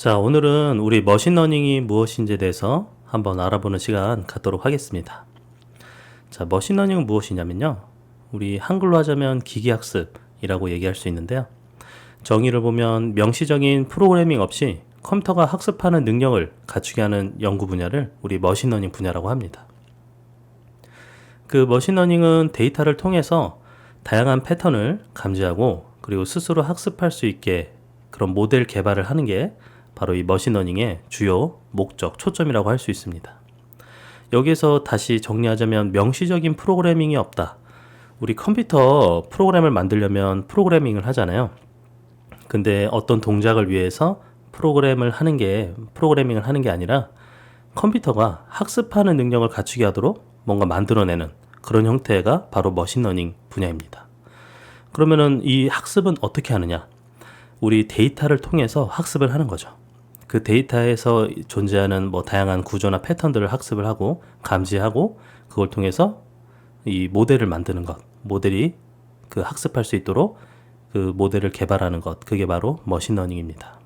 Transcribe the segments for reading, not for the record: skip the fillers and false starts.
자, 오늘은 우리 머신러닝이 무엇인지에 대해서 한번 알아보는 시간 갖도록 하겠습니다. 자, 머신러닝은 무엇이냐면요. 우리 한글로 하자면 기계학습이라고 얘기할 수 있는데요. 정의를 보면 명시적인 프로그래밍 없이 컴퓨터가 학습하는 능력을 갖추게 하는 연구 분야를 우리 머신러닝 분야라고 합니다. 그 머신러닝은 데이터를 통해서 다양한 패턴을 감지하고 그리고 스스로 학습할 수 있게 그런 모델 개발을 하는 게 바로 이 머신러닝의 주요 목적, 초점이라고 할 수 있습니다. 여기에서 다시 정리하자면 명시적인 프로그래밍이 없다. 우리 컴퓨터 프로그램을 만들려면 프로그래밍을 하잖아요. 근데 어떤 동작을 위해서 프로그래밍을 하는 게 아니라 컴퓨터가 학습하는 능력을 갖추게 하도록 뭔가 만들어내는 그런 형태가 바로 머신러닝 분야입니다. 그러면은 이 학습은 어떻게 하느냐? 우리 데이터를 통해서 학습을 하는 거죠. 그 데이터에서 존재하는 다양한 구조나 패턴들을 학습을 하고 감지하고 그걸 통해서 이 모델을 만드는 것, 모델이 그 학습할 수 있도록 그 모델을 개발하는 것, 그게 바로 머신러닝입니다.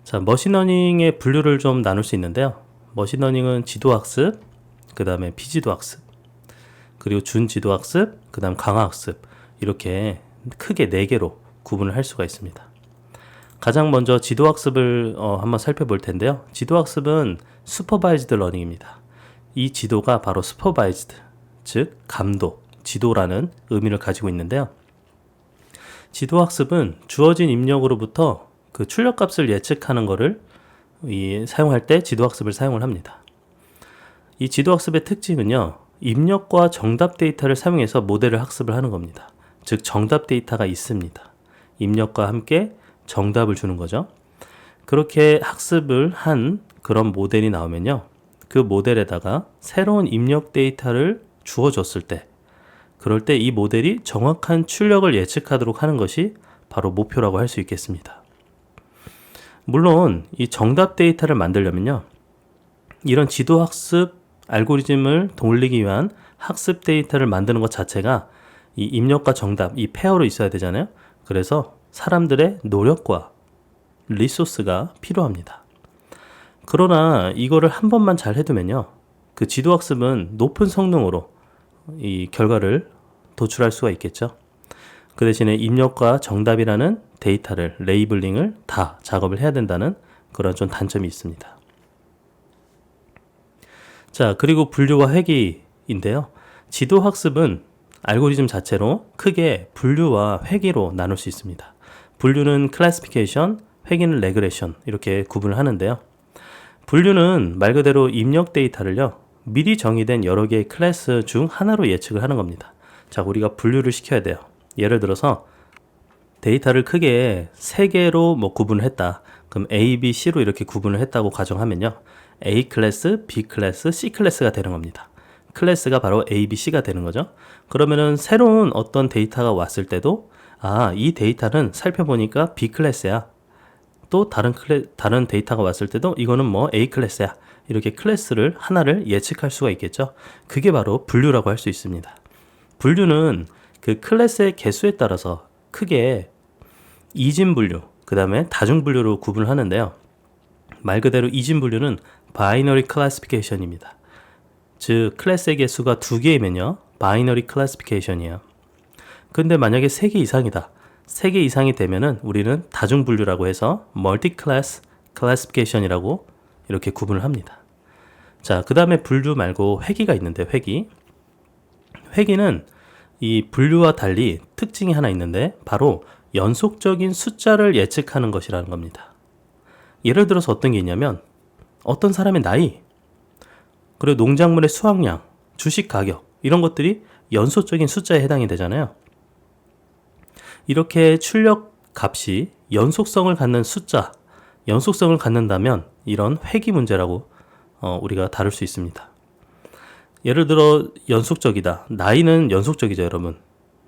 자, 머신러닝의 분류를 좀 나눌 수 있는데요. 머신러닝은 지도학습, 그 다음에 비지도학습, 그리고 준지도학습, 그 다음 강화학습, 이렇게 크게 4개로 구분을 할 수가 있습니다. 가장 먼저 지도학습을 한번 살펴볼 텐데요. 지도학습은 슈퍼바이즈드 러닝입니다. 이 지도가 바로 슈퍼바이즈드, 즉 감독, 지도라는 의미를 가지고 있는데요. 지도학습은 주어진 입력으로부터 그 출력값을 예측하는 것을 사용할 때 지도학습을 사용을 합니다. 이 지도학습의 특징은요, 입력과 정답 데이터를 사용해서 모델을 학습을 하는 겁니다. 즉 정답 데이터가 있습니다. 입력과 함께 정답을 주는 거죠. 그렇게 학습을 한 그런 모델이 나오면요, 그 모델에다가 새로운 입력 데이터를 주어줬을 때, 그럴 때 이 모델이 정확한 출력을 예측하도록 하는 것이 바로 목표라고 할 수 있겠습니다. 물론 이 정답 데이터를 만들려면요, 이런 지도학습 알고리즘을 돌리기 위한 학습 데이터를 만드는 것 자체가 이 입력과 정답, 이 페어로 있어야 되잖아요. 그래서 사람들의 노력과 리소스가 필요합니다. 그러나 이거를 한 번만 잘 해두면요, 그 지도학습은 높은 성능으로 이 결과를 도출할 수가 있겠죠. 그 대신에 입력과 정답이라는 데이터를, 레이블링을 다 작업을 해야 된다는 그런 좀 단점이 있습니다. 자, 그리고 분류와 회귀인데요. 지도학습은 알고리즘 자체로 크게 분류와 회귀로 나눌 수 있습니다. 분류는 클래시피케이션, 회귀는 레그레션, 이렇게 구분을 하는데요. 분류는 말 그대로 입력 데이터를요, 미리 정의된 여러 개의 클래스 중 하나로 예측을 하는 겁니다. 자, 우리가 분류를 시켜야 돼요. 예를 들어서 데이터를 크게 3개로 구분을 했다. 그럼 A, B, C로 이렇게 구분을 했다고 가정하면요, A 클래스, B 클래스, C 클래스가 되는 겁니다. 클래스가 바로 A, B, C가 되는 거죠. 그러면은 새로운 어떤 데이터가 왔을 때도 이 데이터는 살펴보니까 B 클래스야. 또 다른 데이터가 왔을 때도 이거는 A 클래스야. 이렇게 클래스를 하나를 예측할 수가 있겠죠. 그게 바로 분류라고 할 수 있습니다. 분류는 그 클래스의 개수에 따라서 크게 이진 분류, 그 다음에 다중 분류로 구분을 하는데요. 말 그대로 이진 분류는 바이너리 클래시피케이션입니다. 즉 클래스의 개수가 2개이면요, 바이너리 클래시피케이션이에요. 근데 만약에 3개 이상이다. 3개 이상이 되면은 우리는 다중 분류라고 해서 멀티 클래스 클래시피케이션이라고 이렇게 구분을 합니다. 자, 그 다음에 분류 말고 회귀가 있는데, 회귀는 이 분류와 달리 특징이 하나 있는데 바로 연속적인 숫자를 예측하는 것이라는 겁니다. 예를 들어서 어떤 게 있냐면 어떤 사람의 나이, 그리고 농작물의 수확량, 주식 가격, 이런 것들이 연속적인 숫자에 해당이 되잖아요. 이렇게 출력 값이 연속성을 갖는 숫자, 연속성을 갖는다면 이런 회귀 문제라고 우리가 다룰 수 있습니다. 예를 들어 연속적이다. 나이는 연속적이죠, 여러분.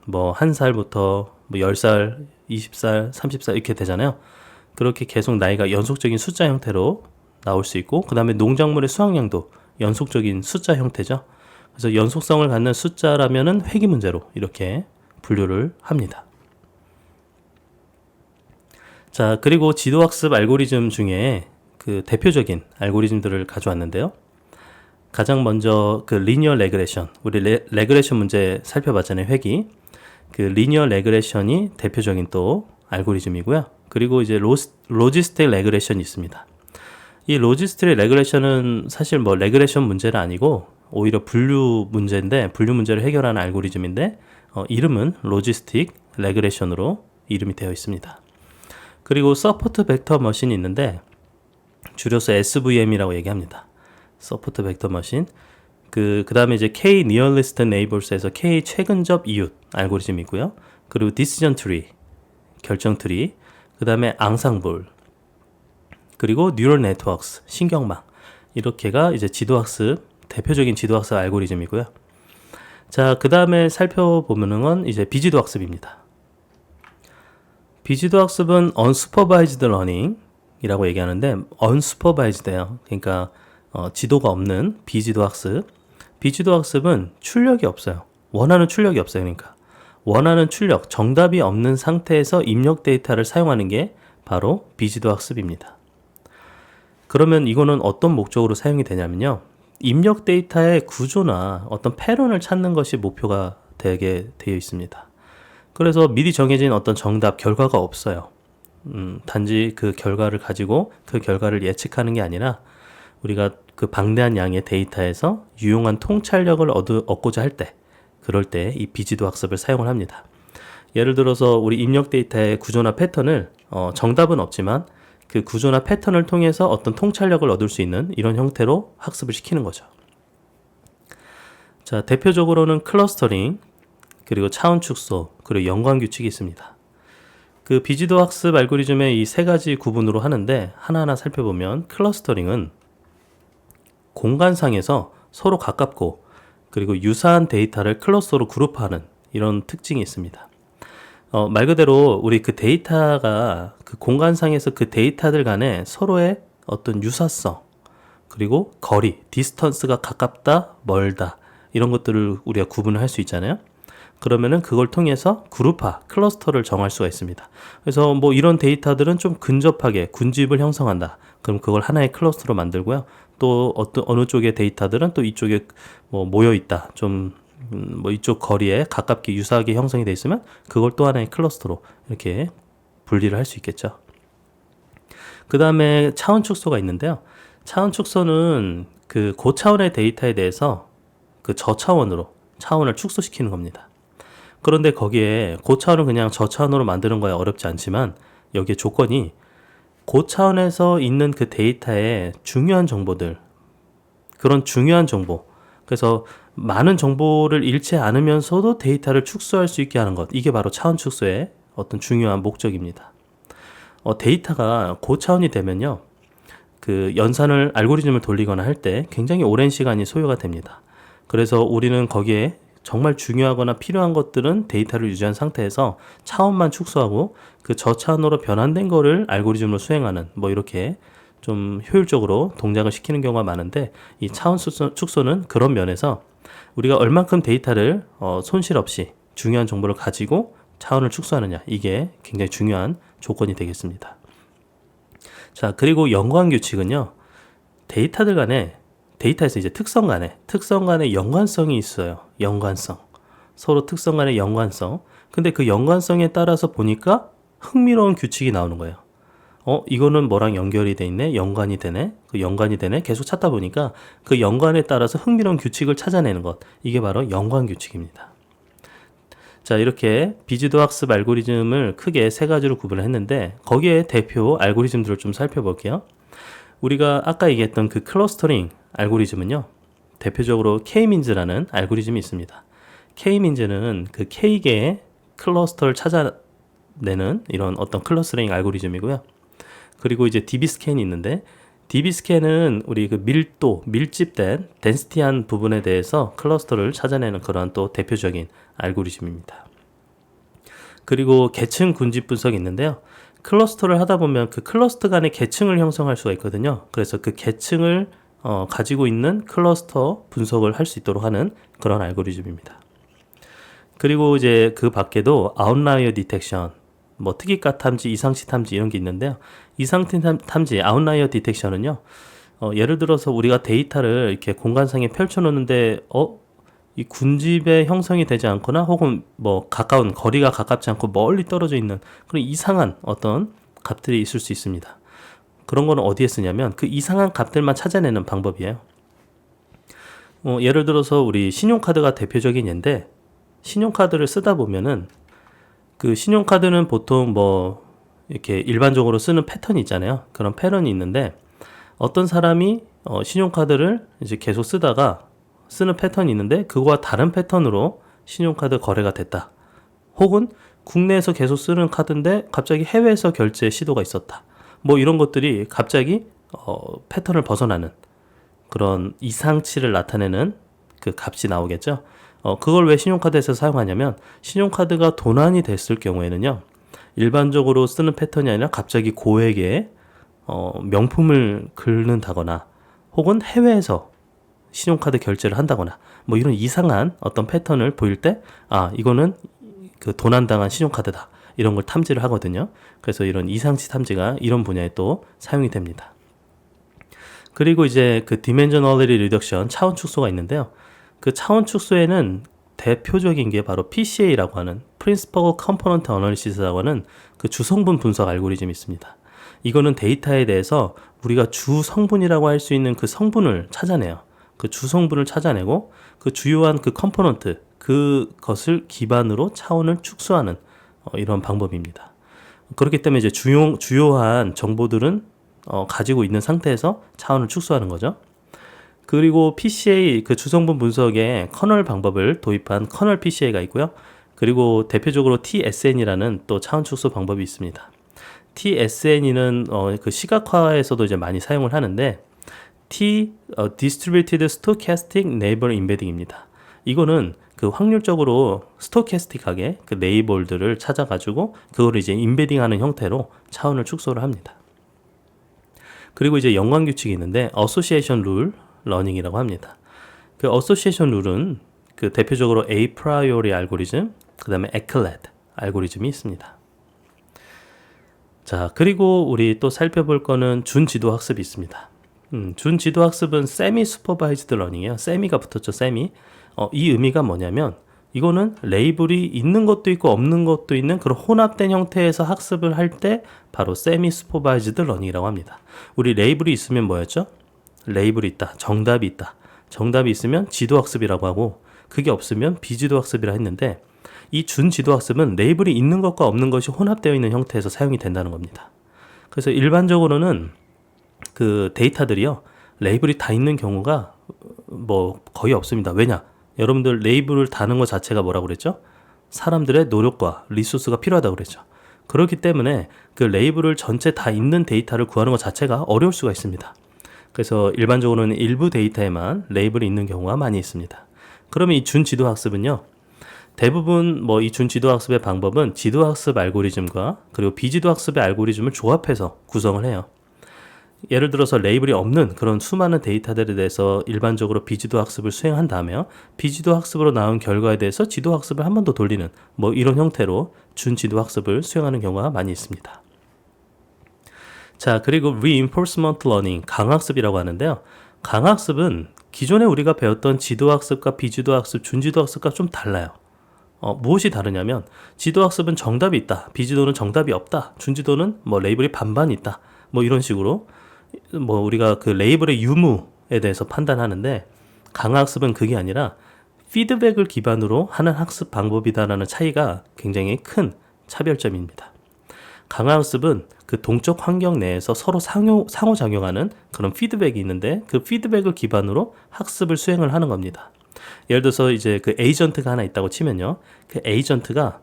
1살부터 10살, 20살, 30살 이렇게 되잖아요. 그렇게 계속 나이가 연속적인 숫자 형태로 나올 수 있고, 그 다음에 농작물의 수확량도 연속적인 숫자 형태죠. 그래서 연속성을 갖는 숫자라면은 회귀 문제로 이렇게 분류를 합니다. 자, 그리고 지도학습 알고리즘 중에 그 대표적인 알고리즘들을 가져왔는데요. 가장 먼저 그 리니어 레그레션, 우리 레그레션 문제 살펴봤잖아요. 회귀. 그 리니어 레그레션이 대표적인 또 알고리즘이고요. 그리고 이제 로지스틱 레그레션이 있습니다. 이 로지스틱 레그레션은 사실 뭐 레그레션 문제는 아니고 오히려 분류 문제인데, 분류 문제를 해결하는 알고리즘인데 이름은 로지스틱 레그레션으로 이름이 되어 있습니다. 그리고 서포트 벡터 머신이 있는데 줄여서 SVM이라고 얘기합니다. 서포트 벡터 머신. 그 다음에 이제 K Nearest Neighbors에서 K 최근접 이웃 알고리즘이고요. 그리고 Decision Tree, 결정 트리. 그 다음에 앙상블. 그리고 Neural Networks, 신경망. 이렇게가 이제 지도학습, 대표적인 지도학습 알고리즘이고요. 자, 그 다음에 살펴보는 건 이제 비지도학습입니다. 비지도학습은 Unsupervised Learning 이라고 얘기하는데 unsupervised예요. 그러니까 지도가 없는 비지도학습. 비지도학습은 출력이 없어요. 원하는 출력이 없어요. 그러니까 원하는 출력, 정답이 없는 상태에서 입력 데이터를 사용하는 게 바로 비지도학습입니다. 그러면 이거는 어떤 목적으로 사용이 되냐면요. 입력 데이터의 구조나 어떤 패턴을 찾는 것이 목표가 되게 되어 있습니다. 그래서 미리 정해진 어떤 정답, 결과가 없어요. 단지 그 결과를 가지고 그 결과를 예측하는 게 아니라 우리가 그 방대한 양의 데이터에서 유용한 통찰력을 얻고자 할 때, 그럴 때 이 비지도 학습을 사용을 합니다. 예를 들어서 우리 입력 데이터의 구조나 패턴을 정답은 없지만 그 구조나 패턴을 통해서 어떤 통찰력을 얻을 수 있는 이런 형태로 학습을 시키는 거죠. 자, 대표적으로는 클러스터링, 그리고 차원 축소, 그리고 연관 규칙이 있습니다. 그 비지도 학습 알고리즘의 이 세 가지 구분으로 하는데 하나하나 살펴보면 클러스터링은 공간상에서 서로 가깝고 그리고 유사한 데이터를 클러스터로 그룹하는 이런 특징이 있습니다. 말 그대로 우리 그 데이터가 그 공간상에서 그 데이터들 간에 서로의 어떤 유사성 그리고 거리, 디스턴스가 가깝다, 멀다 이런 것들을 우리가 구분을 할 수 있잖아요. 그러면은 그걸 통해서 그룹화, 클러스터를 정할 수가 있습니다. 그래서 뭐 이런 데이터들은 좀 근접하게 군집을 형성한다. 그럼 그걸 하나의 클러스터로 만들고요. 또 어느 쪽의 데이터들은 또 이쪽에 뭐 모여 있다. 좀 뭐 이쪽 거리에 가깝게 유사하게 형성이 되어 있으면 그걸 또 하나의 클러스터로 이렇게 분리를 할 수 있겠죠. 그 다음에 차원 축소가 있는데요. 차원 축소는 그 고차원의 데이터에 대해서 그 저차원으로 차원을 축소시키는 겁니다. 그런데 거기에 고차원을 그냥 저차원으로 만드는 거야 어렵지 않지만 여기에 조건이 고차원에서 있는 그 데이터의 중요한 정보들, 그런 중요한 정보, 그래서 많은 정보를 잃지 않으면서도 데이터를 축소할 수 있게 하는 것, 이게 바로 차원 축소의 어떤 중요한 목적입니다. 데이터가 고차원이 되면요, 그 연산을 알고리즘을 돌리거나 할 때 굉장히 오랜 시간이 소요가 됩니다. 그래서 우리는 거기에 정말 중요하거나 필요한 것들은 데이터를 유지한 상태에서 차원만 축소하고 그 저차원으로 변환된 거를 알고리즘으로 수행하는 뭐 이렇게 좀 효율적으로 동작을 시키는 경우가 많은데 이 차원 축소는 그런 면에서 우리가 얼만큼 데이터를 손실 없이 중요한 정보를 가지고 차원을 축소하느냐, 이게 굉장히 중요한 조건이 되겠습니다. 자, 그리고 연관 규칙은요, 데이터들 간에 데이터에서 이제 특성 간의 연관성이 있어요. 연관성. 서로 특성 간의 연관성. 근데 그 연관성에 따라서 보니까 흥미로운 규칙이 나오는 거예요. 이거는 뭐랑 연결이 돼 있네? 연관이 되네? 그 연관이 되네? 계속 찾다 보니까 그 연관에 따라서 흥미로운 규칙을 찾아내는 것. 이게 바로 연관 규칙입니다. 자, 이렇게 비지도 학습 알고리즘을 크게 세 가지로 구분을 했는데 거기에 대표 알고리즘들을 좀 살펴볼게요. 우리가 아까 얘기했던 그 클러스터링 알고리즘은요, 대표적으로 K-민즈라는 알고리즘이 있습니다. K-민즈는 그 K개의 클러스터를 찾아내는 이런 어떤 클러스터링 알고리즘이고요. 그리고 이제 DB스캔이 있는데 DB스캔은 우리 그 밀집된 덴시티한 부분에 대해서 클러스터를 찾아내는 그런 또 대표적인 알고리즘입니다. 그리고 계층 군집 분석이 있는데요. 클러스터를 하다 보면 그 클러스터 간의 계층을 형성할 수가 있거든요. 그래서 그 계층을 가지고 있는 클러스터 분석을 할 수 있도록 하는 그런 알고리즘입니다. 그리고 이제 그 밖에도 아웃라이어 디텍션, 뭐 특이가 탐지, 이상치 탐지 이런 게 있는데요. 이상치 탐지, 아웃라이어 디텍션은요. 예를 들어서 우리가 데이터를 이렇게 공간상에 펼쳐놓는데 이 군집의 형성이 되지 않거나 혹은 뭐 가까운 거리가 가깝지 않고 멀리 떨어져 있는 그런 이상한 어떤 값들이 있을 수 있습니다. 그런 거는 어디에 쓰냐면 그 이상한 값들만 찾아내는 방법이에요. 예를 들어서 우리 신용카드가 대표적인 예인데 신용카드를 쓰다 보면은 그 신용카드는 보통 뭐 이렇게 일반적으로 쓰는 패턴이 있잖아요. 그런 패턴이 있는데 어떤 사람이 신용카드를 이제 계속 쓰다가 쓰는 패턴이 있는데 그거와 다른 패턴으로 신용카드 거래가 됐다. 혹은 국내에서 계속 쓰는 카드인데 갑자기 해외에서 결제 시도가 있었다. 뭐 이런 것들이 갑자기 패턴을 벗어나는 그런 이상치를 나타내는 그 값이 나오겠죠. 그걸 왜 신용카드에서 사용하냐면 신용카드가 도난이 됐을 경우에는요. 일반적으로 쓰는 패턴이 아니라 갑자기 고액의 명품을 긁는다거나 혹은 해외에서 신용카드 결제를 한다거나 뭐 이런 이상한 어떤 패턴을 보일 때 이거는 그 도난당한 신용카드다. 이런 걸 탐지를 하거든요. 그래서 이런 이상치 탐지가 이런 분야에 또 사용이 됩니다. 그리고 이제 그 Dimensionality Reduction 차원 축소가 있는데요. 그 차원 축소에는 대표적인 게 바로 PCA라고 하는 Principal Component Analysis라고 하는 그 주성분 분석 알고리즘이 있습니다. 이거는 데이터에 대해서 우리가 주 성분이라고 할 수 있는 그 성분을 찾아내요. 그 주성분을 찾아내고 그 주요한 그 컴포넌트 그것을 기반으로 차원을 축소하는 이런 방법입니다. 그렇기 때문에 이제 주요한 정보들은 가지고 있는 상태에서 차원을 축소하는 거죠. 그리고 PCA 그 주성분 분석에 커널 방법을 도입한 커널 PCA가 있고요. 그리고 대표적으로 TSN이라는 또 차원 축소 방법이 있습니다. TSN은 그 시각화에서도 이제 많이 사용을 하는데 Distributed Stochastic Neighbor Embedding입니다. 이거는 그 확률적으로 스토캐스틱하게 그 네이버들을 찾아가지고 그거를 이제 인베딩하는 형태로 차원을 축소를 합니다. 그리고 이제 연관 규칙이 있는데 Association Rule Learning이라고 합니다. 그 Association Rule은 그 대표적으로 A priori 알고리즘, 그 다음에 ECLED 알고리즘이 있습니다. 자, 그리고 우리 또 살펴볼 거는 준지도 학습이 있습니다. 준지도 학습은 세미 슈퍼바이즈드 러닝이에요. 세미가 붙었죠, 세미. 이 의미가 뭐냐면 이거는 레이블이 있는 것도 있고 없는 것도 있는 그런 혼합된 형태에서 학습을 할 때 바로 세미 슈퍼바이즈드 러닝이라고 합니다. 우리 레이블이 있으면 뭐였죠? 레이블이 있다, 정답이 있다. 정답이 있으면 지도 학습이라고 하고 그게 없으면 비지도 학습이라 했는데 이 준지도 학습은 레이블이 있는 것과 없는 것이 혼합되어 있는 형태에서 사용이 된다는 겁니다. 그래서 일반적으로는 그 데이터들이요, 레이블이 다 있는 경우가 뭐 거의 없습니다. 왜냐? 여러분들 레이블을 다는 것 자체가 뭐라고 그랬죠? 사람들의 노력과 리소스가 필요하다고 그랬죠. 그렇기 때문에 그 레이블을 전체 다 있는 데이터를 구하는 것 자체가 어려울 수가 있습니다. 그래서 일반적으로는 일부 데이터에만 레이블이 있는 경우가 많이 있습니다. 그러면 이 준지도 학습은요, 대부분 뭐 이 준지도 학습의 방법은 지도 학습 알고리즘과 그리고 비지도 학습의 알고리즘을 조합해서 구성을 해요. 예를 들어서 레이블이 없는 그런 수많은 데이터들에 대해서 일반적으로 비지도 학습을 수행한 다음에 비지도 학습으로 나온 결과에 대해서 지도 학습을 한 번 더 돌리는 뭐 이런 형태로 준지도 학습을 수행하는 경우가 많이 있습니다. 자, 그리고 reinforcement learning, 강학습이라고 하는데요. 강학습은 기존에 우리가 배웠던 지도 학습과 비지도 학습, 준지도 학습과 좀 달라요. 무엇이 다르냐면 지도 학습은 정답이 있다, 비지도는 정답이 없다, 준지도는 뭐 레이블이 반반 있다, 뭐 이런 식으로 뭐 우리가 그 레이블의 유무에 대해서 판단하는데 강학습은 그게 아니라 피드백을 기반으로 하는 학습 방법이다라는 차이가 굉장히 큰 차별점입니다. 강학습은 그 동적 환경 내에서 서로 상호작용하는 그런 피드백이 있는데 그 피드백을 기반으로 학습을 수행을 하는 겁니다. 예를 들어서 이제 그 에이전트가 하나 있다고 치면요, 그 에이전트가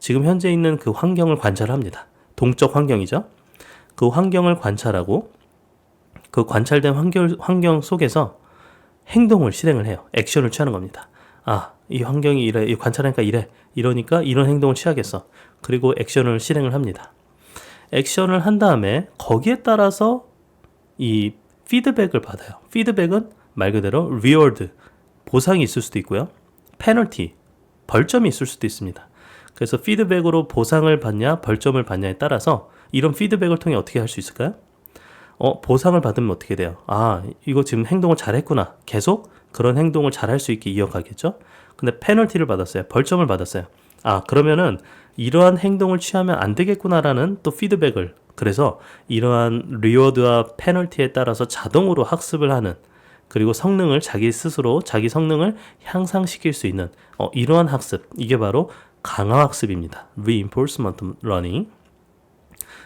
지금 현재 있는 그 환경을 관찰합니다. 동적 환경이죠. 그 환경을 관찰하고 그 관찰된 환경 속에서 행동을 실행을 해요. 액션을 취하는 겁니다. 이 환경이 이래, 이 관찰하니까 이래, 이러니까 이런 행동을 취하겠어. 그리고 액션을 실행을 합니다. 액션을 한 다음에 거기에 따라서 이 피드백을 받아요. 피드백은 말 그대로 리워드, 보상이 있을 수도 있고요, 페널티, 벌점이 있을 수도 있습니다. 그래서 피드백으로 보상을 받냐 벌점을 받냐에 따라서 이런 피드백을 통해 어떻게 할 수 있을까요? 보상을 받으면 어떻게 돼요? 아, 이거 지금 행동을 잘했구나. 계속 그런 행동을 잘할 수 있게 이어가겠죠? 근데 페널티를 받았어요. 벌점을 받았어요. 아, 그러면은 이러한 행동을 취하면 안 되겠구나라는 또 피드백을, 그래서 이러한 리워드와 페널티에 따라서 자동으로 학습을 하는, 그리고 성능을 자기 스스로 자기 성능을 향상시킬 수 있는 이러한 학습, 이게 바로 강화학습입니다. Reinforcement Learning.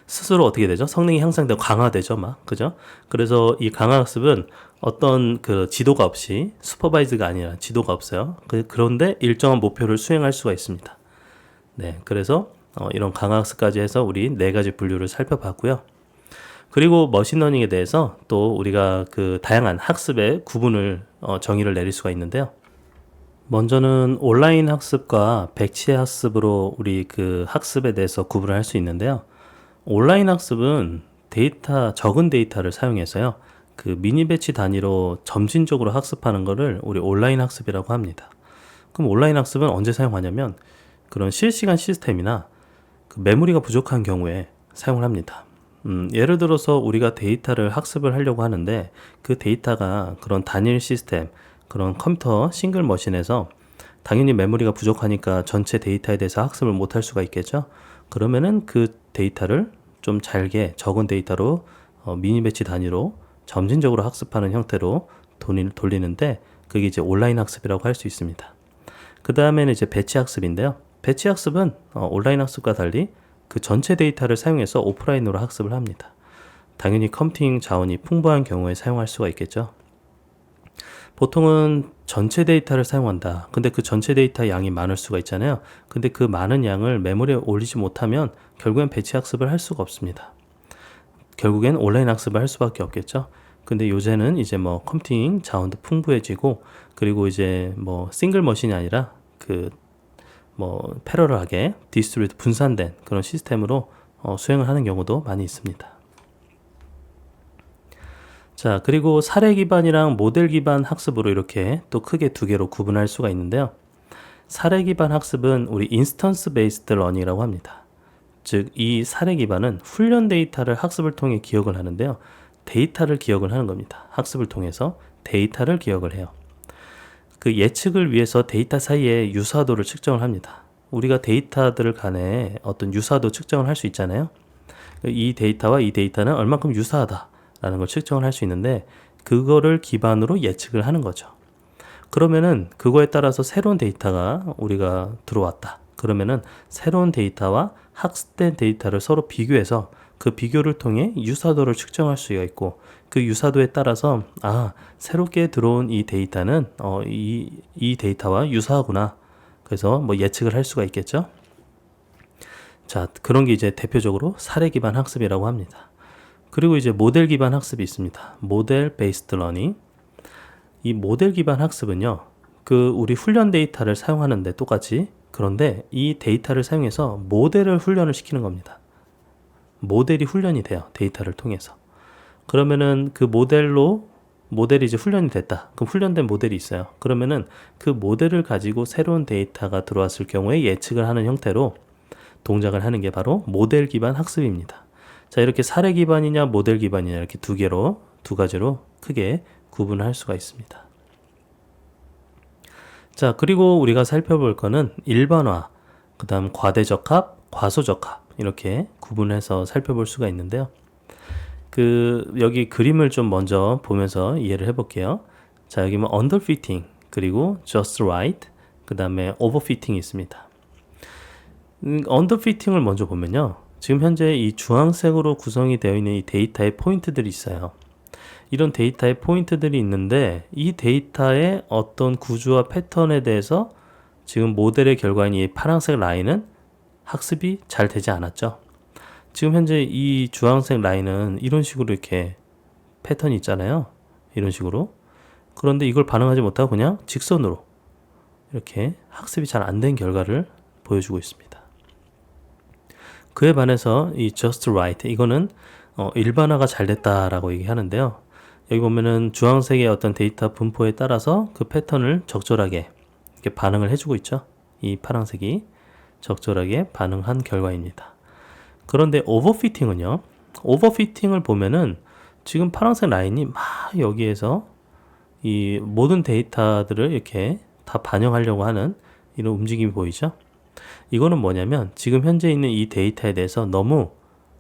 스스로 어떻게 되죠? 성능이 향상되고 강화되죠, 막. 그죠? 그래서 이 강화학습은 어떤 그 지도가 없이, 슈퍼바이즈가 아니라 지도가 없어요. 그런데 일정한 목표를 수행할 수가 있습니다. 네, 그래서 이런 강화학습까지 해서 우리 4가지 분류를 살펴봤고요. 그리고 머신러닝에 대해서 또 우리가 그 다양한 학습의 구분을 정의를 내릴 수가 있는데요. 먼저는 온라인 학습과 백치 학습으로 우리 그 학습에 대해서 구분을 할 수 있는데요. 온라인 학습은 적은 데이터를 사용해서요, 그 미니 배치 단위로 점진적으로 학습하는 거를 우리 온라인 학습이라고 합니다. 그럼 온라인 학습은 언제 사용하냐면 그런 실시간 시스템이나 그 메모리가 부족한 경우에 사용을 합니다. 예를 들어서 우리가 데이터를 학습을 하려고 하는데 그 데이터가 그런 단일 시스템, 그런 컴퓨터 싱글 머신에서 당연히 메모리가 부족하니까 전체 데이터에 대해서 학습을 못할 수가 있겠죠. 그러면은 그 데이터를 좀 잘게 적은 데이터로 미니 배치 단위로 점진적으로 학습하는 형태로 돌리는데 그게 이제 온라인 학습이라고 할 수 있습니다. 그 다음에는 이제 배치 학습인데요. 배치 학습은 온라인 학습과 달리 그 전체 데이터를 사용해서 오프라인으로 학습을 합니다. 당연히 컴퓨팅 자원이 풍부한 경우에 사용할 수가 있겠죠. 보통은 전체 데이터를 사용한다. 근데 그 전체 데이터 양이 많을 수가 있잖아요. 근데 그 많은 양을 메모리에 올리지 못하면 결국엔 배치 학습을 할 수가 없습니다. 결국엔 온라인 학습을 할 수밖에 없겠죠. 근데 요새는 이제 뭐 컴퓨팅 자원도 풍부해지고, 그리고 이제 뭐 싱글 머신이 아니라 그 뭐 패러럴하게 디스트리뷰트 분산된 그런 시스템으로 수행을 하는 경우도 많이 있습니다. 자, 그리고 사례 기반이랑 모델 기반 학습으로 이렇게 또 크게 2개로 구분할 수가 있는데요. 사례 기반 학습은 우리 인스턴스 베이스드 러닝이라고 합니다. 즉, 이 사례 기반은 훈련 데이터를 학습을 통해 기억을 하는데요. 데이터를 기억을 하는 겁니다. 학습을 통해서 데이터를 기억을 해요. 그 예측을 위해서 데이터 사이의 유사도를 측정을 합니다. 우리가 데이터들 간에 어떤 유사도 측정을 할 수 있잖아요. 이 데이터와 이 데이터는 얼만큼 유사하다라는 걸 측정을 할 수 있는데 그거를 기반으로 예측을 하는 거죠. 그러면은 그거에 따라서 새로운 데이터가 우리가 들어왔다. 그러면은 새로운 데이터와 학습된 데이터를 서로 비교해서 그 비교를 통해 유사도를 측정할 수가 있고, 그 유사도에 따라서 새롭게 들어온 이 데이터는 이 데이터와 유사하구나. 그래서 뭐 예측을 할 수가 있겠죠. 자, 그런 게 이제 대표적으로 사례 기반 학습이라고 합니다. 그리고 이제 모델 기반 학습이 있습니다. 모델 베이스드 러닝. 이 모델 기반 학습은요, 그 우리 훈련 데이터를 사용하는데 똑같이, 그런데 이 데이터를 사용해서 모델을 훈련을 시키는 겁니다. 모델이 훈련이 돼요. 데이터를 통해서. 그러면은 그 모델이 이제 훈련이 됐다. 그럼 훈련된 모델이 있어요. 그러면은 그 모델을 가지고 새로운 데이터가 들어왔을 경우에 예측을 하는 형태로 동작을 하는 게 바로 모델 기반 학습입니다. 자, 이렇게 사례 기반이냐 모델 기반이냐 이렇게 2가지로 크게 구분을 할 수가 있습니다. 자, 그리고 우리가 살펴볼 거는 일반화, 그 다음 과대적합, 과소적합 이렇게 구분해서 살펴볼 수가 있는데요. 여기 그림을 좀 먼저 보면서 이해를 해볼게요. 자, 여기 뭐 underfitting, 그리고 just right, 그 다음에 overfitting이 있습니다. underfitting을 먼저 보면요. 지금 현재 이 주황색으로 구성이 되어 있는 이 데이터의 포인트들이 있어요. 이런 데이터의 포인트들이 있는데 이 데이터의 어떤 구조와 패턴에 대해서 지금 모델의 결과인 이 파란색 라인은 학습이 잘 되지 않았죠. 지금 현재 이 주황색 라인은 이런 식으로 이렇게 패턴이 있잖아요. 이런 식으로. 그런데 이걸 반응하지 못하고 그냥 직선으로 이렇게 학습이 잘 안 된 결과를 보여주고 있습니다. 그에 반해서 이 just right, 이거는 일반화가 잘 됐다라고 얘기하는데요. 여기 보면은 주황색의 어떤 데이터 분포에 따라서 그 패턴을 적절하게 이렇게 반응을 해주고 있죠. 이 파란색이. 적절하게 반응한 결과입니다. 그런데 오버피팅은요. 오버피팅을 보면은 지금 파란색 라인이 막 여기에서 이 모든 데이터들을 이렇게 다 반영하려고 하는 이런 움직임이 보이죠? 이거는 뭐냐면 지금 현재 있는 이 데이터에 대해서 너무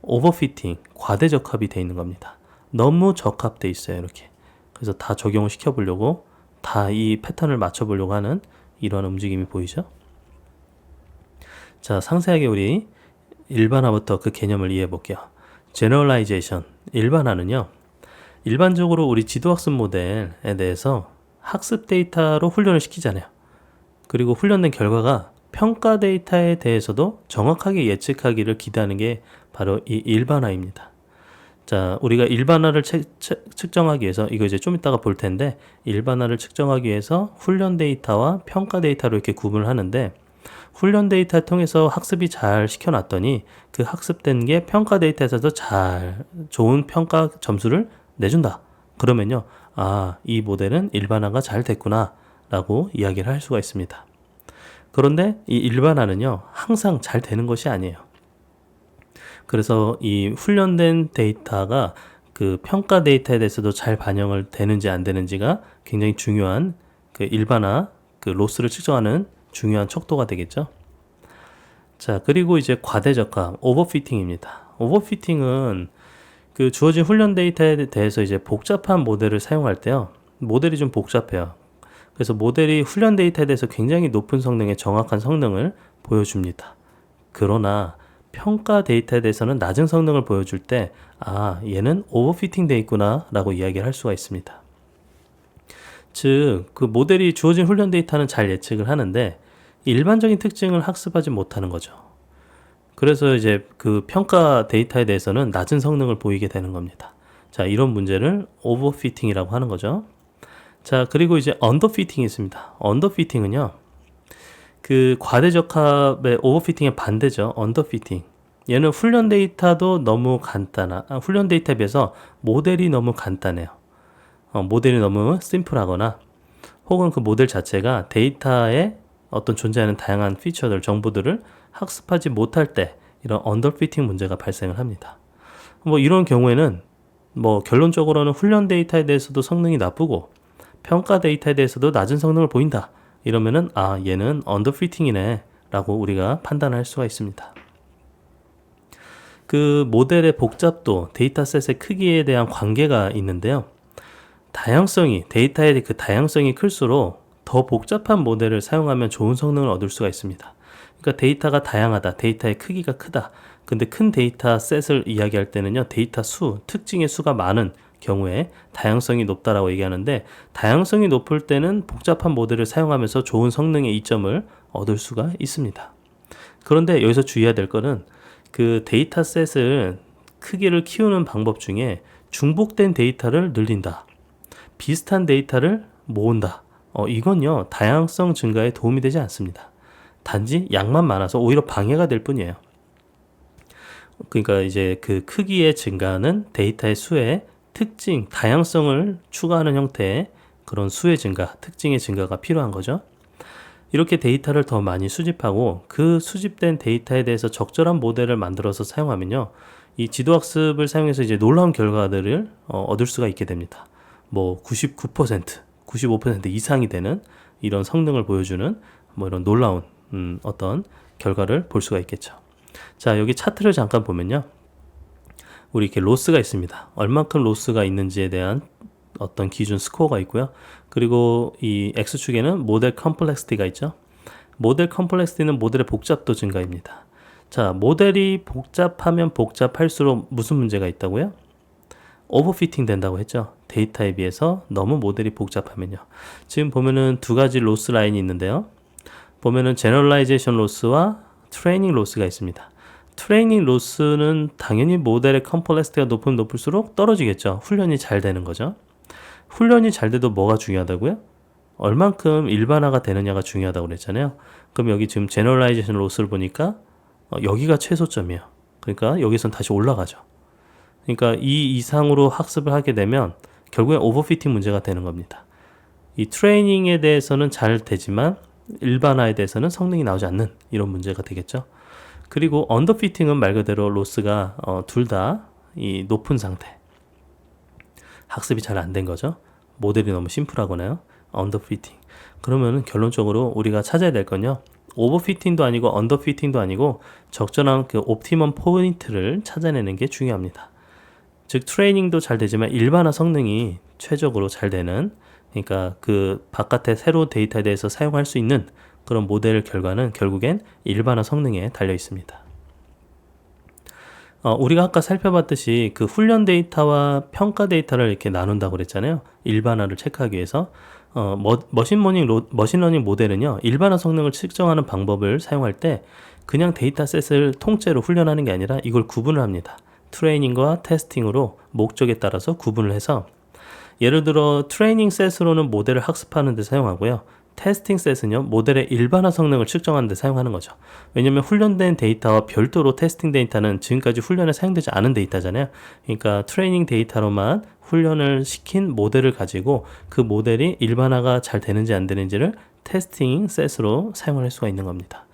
오버피팅, 과대적합이 되어 있는 겁니다. 너무 적합돼 있어요, 이렇게. 그래서 다 적용을 시켜보려고, 다 이 패턴을 맞춰보려고 하는 이러한 움직임이 보이죠? 자, 상세하게 우리 일반화부터 그 개념을 이해해 볼게요. Generalization, 일반화는요. 일반적으로 우리 지도학습 모델에 대해서 학습 데이터로 훈련을 시키잖아요. 그리고 훈련된 결과가 평가 데이터에 대해서도 정확하게 예측하기를 기대하는 게 바로 이 일반화입니다. 자, 우리가 일반화를 측정하기 위해서, 이거 이제 좀 이따가 볼 텐데, 일반화를 측정하기 위해서 훈련 데이터와 평가 데이터로 이렇게 구분을 하는데, 훈련 데이터를 통해서 학습이 잘 시켜놨더니 그 학습된 게 평가 데이터에서도 잘 좋은 평가 점수를 내준다. 그러면요, 아, 이 모델은 일반화가 잘 됐구나 라고 이야기를 할 수가 있습니다. 그런데 이 일반화는요, 항상 잘 되는 것이 아니에요. 그래서 이 훈련된 데이터가 그 평가 데이터에 대해서도 잘 반영을 되는지 안 되는지가 굉장히 중요한 그 일반화, 그 로스를 측정하는 중요한 척도가 되겠죠. 자, 그리고 이제 과대적합, 오버피팅입니다. 오버피팅은 그 주어진 훈련 데이터에 대해서 이제 복잡한 모델을 사용할 때요. 모델이 좀 복잡해요. 그래서 모델이 훈련 데이터에 대해서 굉장히 높은 성능의 정확한 성능을 보여줍니다. 그러나 평가 데이터에 대해서는 낮은 성능을 보여줄 때, 아, 얘는 오버피팅 돼 있구나 라고 이야기를 할 수가 있습니다. 즉, 그 모델이 주어진 훈련 데이터는 잘 예측을 하는데 일반적인 특징을 학습하지 못하는 거죠. 그래서 이제 그 평가 데이터에 대해서는 낮은 성능을 보이게 되는 겁니다. 자, 이런 문제를 오버피팅이라고 하는 거죠. 자, 그리고 이제 언더피팅이 있습니다. 언더피팅은요, 그 과대적합의 오버피팅의 반대죠. 언더피팅. 얘는 훈련 데이터도 너무 훈련 데이터에 비해서 모델이 너무 간단해요. 모델이 너무 심플하거나 혹은 그 모델 자체가 데이터에 어떤 존재하는 다양한 피처들, 정보들을 학습하지 못할 때 이런 언더피팅 문제가 발생을 합니다. 뭐 이런 경우에는 뭐 결론적으로는 훈련 데이터에 대해서도 성능이 나쁘고 평가 데이터에 대해서도 낮은 성능을 보인다. 이러면은 아, 얘는 언더피팅이네 라고 우리가 판단할 수가 있습니다. 그 모델의 복잡도, 데이터셋의 크기에 대한 관계가 있는데요. 데이터의 그 다양성이 클수록 더 복잡한 모델을 사용하면 좋은 성능을 얻을 수가 있습니다. 그러니까 데이터가 다양하다, 데이터의 크기가 크다. 근데 큰 데이터 셋을 이야기할 때는요, 데이터 수, 특징의 수가 많은 경우에 다양성이 높다라고 얘기하는데, 다양성이 높을 때는 복잡한 모델을 사용하면서 좋은 성능의 이점을 얻을 수가 있습니다. 그런데 여기서 주의해야 될 거는 그 데이터 셋을 크기를 키우는 방법 중에 중복된 데이터를 늘린다, 비슷한 데이터를 모은다. 이건요, 다양성 증가에 도움이 되지 않습니다. 단지 양만 많아서 오히려 방해가 될 뿐이에요. 그러니까 이제 그 크기의 증가는 데이터의 수의 특징, 다양성을 추가하는 형태의 그런 수의 증가, 특징의 증가가 필요한 거죠. 이렇게 데이터를 더 많이 수집하고 그 수집된 데이터에 대해서 적절한 모델을 만들어서 사용하면요, 이 지도학습을 사용해서 이제 놀라운 결과들을 얻을 수가 있게 됩니다. 뭐 99%, 95% 이상이 되는 이런 성능을 보여주는 뭐 이런 놀라운 어떤 결과를 볼 수가 있겠죠. 자, 여기 차트를 잠깐 보면요, 우리 이렇게 로스가 있습니다. 얼만큼 로스가 있는지에 대한 어떤 기준 스코어가 있고요. 그리고 이 X축에는 모델 컴플렉시티가 있죠. 모델 컴플렉시티는 모델의 복잡도 증가입니다. 자, 모델이 복잡하면 복잡할수록 무슨 문제가 있다고요? 오버피팅 된다고 했죠. 데이터에 비해서 너무 모델이 복잡하면요. 지금 보면은 두 가지 로스 라인이 있는데요. 보면은 제너럴라이제이션 로스와 트레이닝 로스가 있습니다. 트레이닝 로스는 당연히 모델의 컴플렉시티가 높을수록 떨어지겠죠. 훈련이 잘 되는 거죠. 훈련이 잘 돼도 뭐가 중요하다고요? 얼만큼 일반화가 되느냐가 중요하다고 그랬잖아요. 그럼 여기 지금 제너럴라이제이션 로스를 보니까 여기가 최소점이에요. 그러니까 여기선 다시 올라가죠. 그러니까 이 이상으로 학습을 하게 되면 결국엔 오버피팅 문제가 되는 겁니다. 이 트레이닝에 대해서는 잘 되지만 일반화에 대해서는 성능이 나오지 않는 이런 문제가 되겠죠. 그리고 언더피팅은 말 그대로 로스가 둘 다 이 높은 상태, 학습이 잘 안 된 거죠. 모델이 너무 심플하거나요. 언더피팅. 그러면 결론적으로 우리가 찾아야 될 건요, 오버피팅도 아니고 언더피팅도 아니고 적절한 그 옵티멈 포인트를 찾아내는 게 중요합니다. 즉 트레이닝도 잘 되지만 일반화 성능이 최적으로 잘 되는, 그러니까 그 바깥의 새로운 데이터에 대해서 사용할 수 있는 그런 모델 결과는 결국엔 일반화 성능에 달려 있습니다. 우리가 아까 살펴봤듯이 그 훈련 데이터와 평가 데이터를 이렇게 나눈다고 그랬잖아요. 일반화를 체크하기 위해서. 머신러닝 모델은요, 일반화 성능을 측정하는 방법을 사용할 때 그냥 데이터셋을 통째로 훈련하는 게 아니라 이걸 구분을 합니다. 트레이닝과 테스팅으로 목적에 따라서 구분을 해서, 예를 들어 트레이닝 셋으로는 모델을 학습하는 데 사용하고요, 테스팅 셋은요 모델의 일반화 성능을 측정하는 데 사용하는 거죠. 왜냐면 훈련된 데이터와 별도로 테스팅 데이터는 지금까지 훈련에 사용되지 않은 데이터잖아요. 그러니까 트레이닝 데이터로만 훈련을 시킨 모델을 가지고 그 모델이 일반화가 잘 되는지 안 되는지를 테스팅 셋으로 사용할 수가 있는 겁니다.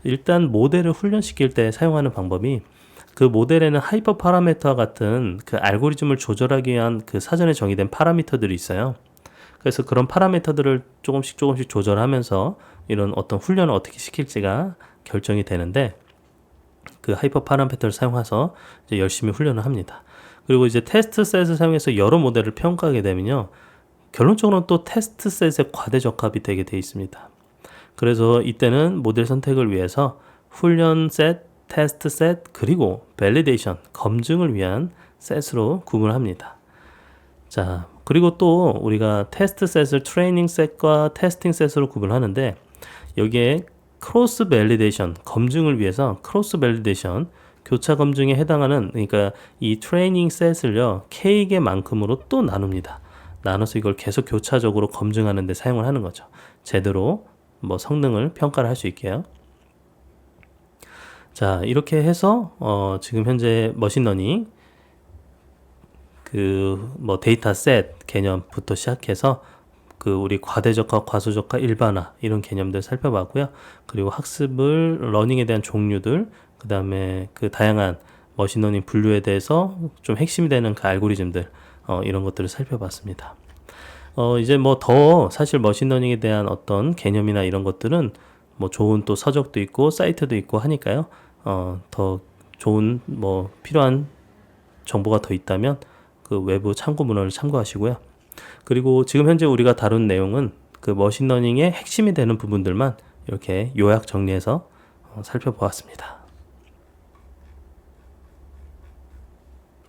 일단 모델을 훈련시킬 때 사용하는 방법이, 그 모델에는 하이퍼 파라미터와 같은 그 알고리즘을 조절하기 위한 그 사전에 정의된 파라미터들이 있어요. 그래서 그런 파라미터들을 조금씩 조절하면서 이런 어떤 훈련을 어떻게 시킬지가 결정이 되는데, 그 하이퍼 파라미터를 사용해서 이제 열심히 훈련을 합니다. 그리고 이제 테스트 셋을 사용해서 여러 모델을 평가하게 되면요, 결론적으로는 또 테스트 셋의 과대 적합이 되게 돼 있습니다. 그래서 이때는 모델 선택을 위해서 훈련 셋, 테스트 셋, 그리고 밸리데이션, 검증을 위한 셋으로 구분합니다. 자, 그리고 또 우리가 테스트 셋을 트레이닝 셋과 테스팅 셋으로 구분하는데, 여기에 크로스 밸리데이션, 검증을 위해서 크로스 밸리데이션, 교차 검증에 해당하는, 그러니까 이 트레이닝 셋을요 K개만큼으로 또 나눕니다. 나눠서 이걸 계속 교차적으로 검증하는 데 사용을 하는 거죠. 제대로 뭐 성능을 평가를 할 수 있게요. 자, 이렇게 해서 지금 현재 머신러닝 그 뭐 데이터셋 개념부터 시작해서 그 우리 과대적화, 과소적화, 일반화 이런 개념들 살펴봤고요. 그리고 학습을 러닝에 대한 종류들, 그 다음에 그 다양한 머신러닝 분류에 대해서 좀 핵심이 되는 그 알고리즘들, 이런 것들을 살펴봤습니다. 이제 뭐 더 사실 머신러닝에 대한 어떤 개념이나 이런 것들은 뭐 좋은 또 서적도 있고 사이트도 있고 하니까요. 더 좋은 뭐 필요한 정보가 더 있다면 그 외부 참고 문헌을 참고하시고요. 그리고 지금 현재 우리가 다룬 내용은 그 머신러닝의 핵심이 되는 부분들만 이렇게 요약 정리해서 살펴보았습니다.